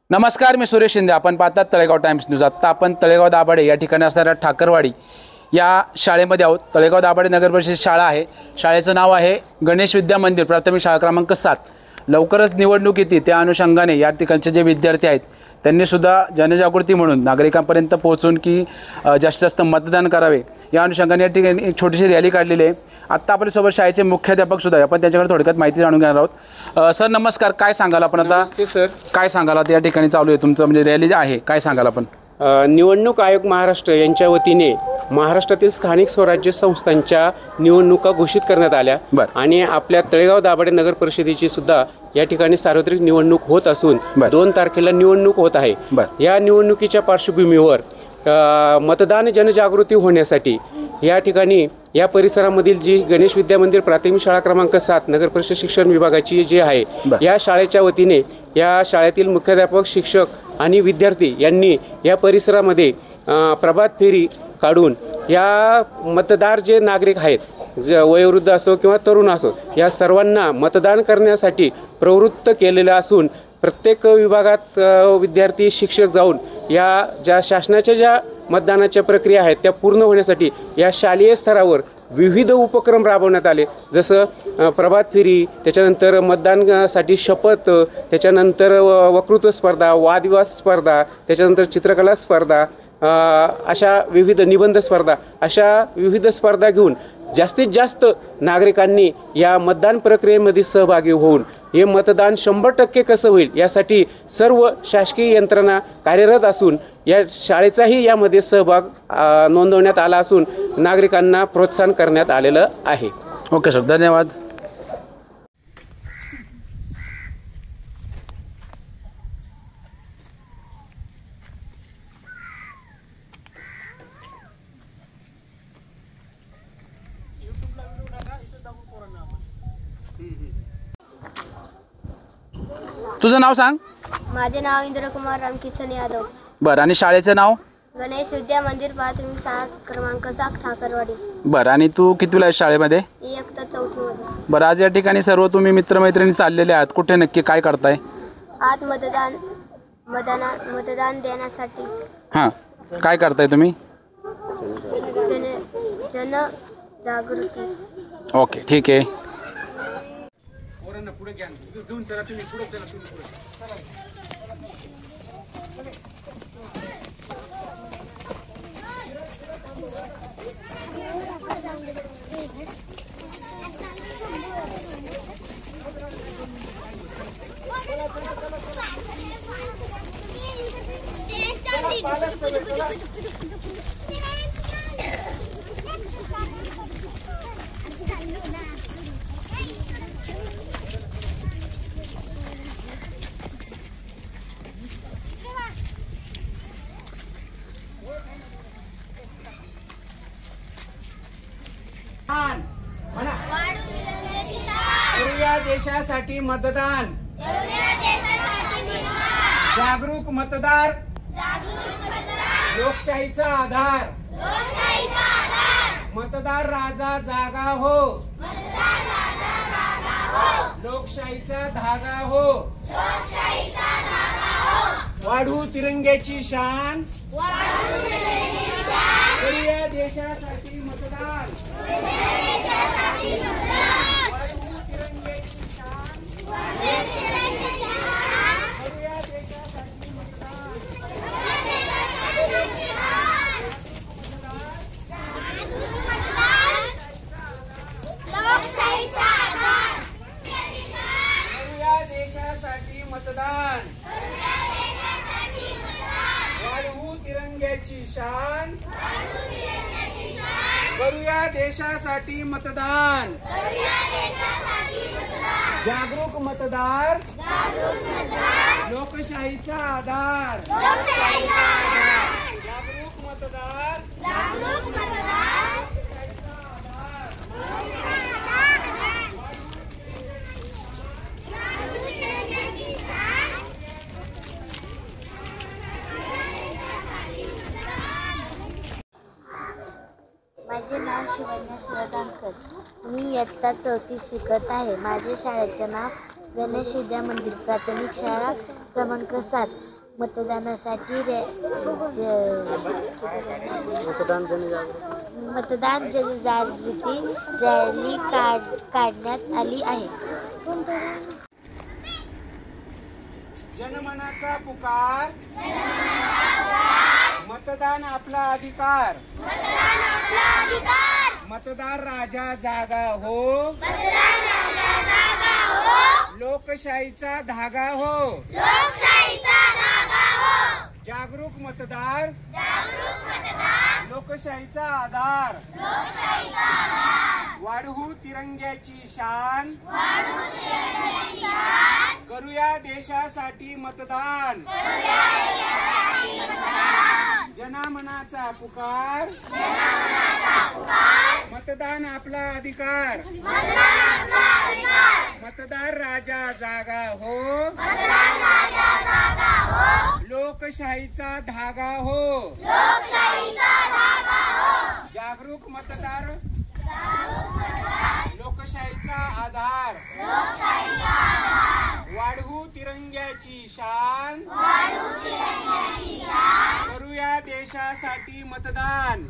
नमस्कार, मी सुरेश शिंदे. आपण पाहतात तळेगाव टाइम्स न्यूज. आत्ता आपण तळेगाव दाभाडे या ठिकाणी असणाऱ्या ठाकरवाडी या शाळेमध्ये आहोत. तळेगाव दाभाडे नगर परिषद शाळा आहे. शाळेचं नाव आहे गणेश विद्या मंदिर प्राथमिक शाळा क्रमांक 7. लवकरच निवडणूक येते, त्या अनुषंगाने या ठिकाणचे जे विद्यार्थी आहेत त्यांनीसुद्धा जनजागृती म्हणून नागरिकांपर्यंत पोहोचून की जास्तीत जास्त मतदान करावे या अनुषंगाने या ठिकाणी एक छोटीशी रॅली काढलेली आहे. आत्ता आपल्यासोबत शाळेचे मुख्याध्यापकसुद्धा आहे. आपण त्यांच्याकडे थोडक्यात माहिती जाणून घेणार आहोत. सर नमस्कार, काय सांगाल आपण आता? नमस्ते सर. काय सांगाल आता या ठिकाणी चालू आहे तुमचं म्हणजे रॅली आहे, काय सांगाल आपण? निवडणूक आयोग महाराष्ट्र यांच्या वतीने महाराष्ट्रातील स्थानिक स्वराज्य संस्थांच्या निवडणुका घोषित करण्यात आल्या आणि आपल्या तळेगाव दाभाडे नगर परिषदेची सुद्धा या ठिकाणी सार्वत्रिक निवडणूक होत असून 2 तारखेला निवडणूक होत आहे. या निवडणुकीच्या पार्श्वभूमीवर मतदान जनजागृती होण्यासाठी या ठिकाणी या परिसरामधील जी गणेश विद्या मंदिर प्राथमिक शाळा क्रमांक 7 नगर परिषद शिक्षण विभागाची जी आहे या शाळेच्या वतीने या शाळेतील मुख्याध्यापक, शिक्षक आणि विद्यार्थी यांनी या परिसरामध्ये प्रभात फेरी काढून या मतदार जे नागरिक आहेत, वयोवृद्ध असो किंवा तरुण असो, या सर्वांना मतदान करण्यासाठी प्रवृत्त केलेलं असून प्रत्येक विभागात विद्यार्थी, शिक्षक जाऊन या ज्या शासनाच्या ज्या मतदानाच्या प्रक्रिया आहेत त्या पूर्ण होण्यासाठी या शालेय स्तरावर विविध उपक्रम राबवण्यात आले. जसं प्रभात फेरी, त्याच्यानंतर मतदानासाठी शपथ, त्याच्यानंतर वक्तृत्व स्पर्धा, वादविवाद स्पर्धा, त्याच्यानंतर चित्रकला स्पर्धा, अशा विविध निबंध स्पर्धा, अशा विविध स्पर्धा घेऊन जास्तीत जास्त नागरिकांनी या मतदान प्रक्रियेमध्ये सहभागी होऊन हे मतदान 100% कसं होईल यासाठी सर्व शासकीय यंत्रणा कार्यरत असून या शाळेचाही यामध्ये सहभाग नोंदवण्यात आला असून नागरिकांना प्रोत्साहन करण्यात आलेलं आहे. ओके सर, धन्यवाद. तुझं नाव सांग. माझे नाव इंद्रकुमार रामकिशन यादव. बरं, आणि शाळेचं नाव? गणेश विद्या मंदिर प्राथमिक शाळा क्रमांक 7 ठाकरवाडी. बरं, आणि तू कितवीला आहेस शाळेमध्ये? इयत्ता 4मध्ये. बरं, आज या ठिकाणी सर्व तुम्ही मित्रमैत्रिणी चाललेले आहात, कुठे नक्की काय करताय? आज मतदान देण्यासाठी. हां, काय करताय तुम्ही? जनजागृती. ओके, ठीक आहे. करूया देशासाठी मतदान. जागरूक मतदार लोकशाहीचा आधार. मतदार राजा जागा हो, लोकशाहीचा धागा हो. वाढू तिरंग्याची शान, करूया देशासाठी मतदान. मतदान वाढवू तिरंग्याची शान, करूया देशासाठी मतदान. जागरूक मतदार लोकशाहीचा आधार. जागरूक मतदार. माझे नाव शिवन्या सुरदानकर. मी इयत्ता 4थी शिकत आहे. माझ्या शाळेचं नाव गणेश विद्या मंदिर प्राथमिक शाळा क्रमांक 7. मतदानासाठी मतदान जनजागृती रॅली काढण्यात आली आहे. जनमनाचा पुकार, मतदान आपला अधिकार, मतदार राजा जागा हो, लोकशाहीचा धागा हो, जागरूक मतदार, लोकशाहीचा आधार, वाढवू तिरंग्याची शान, करूया देशासाठी मतदान, जनामनाचा पुकार, मतदान आपला अधिकार, मतदार राजा जागा हो, लोकशाहीचा धागा हो, जागरूक मतदार, लोकशाहीचा आधार, वाढवू तिरंग्याची शान, करूया देशासाठी मतदान.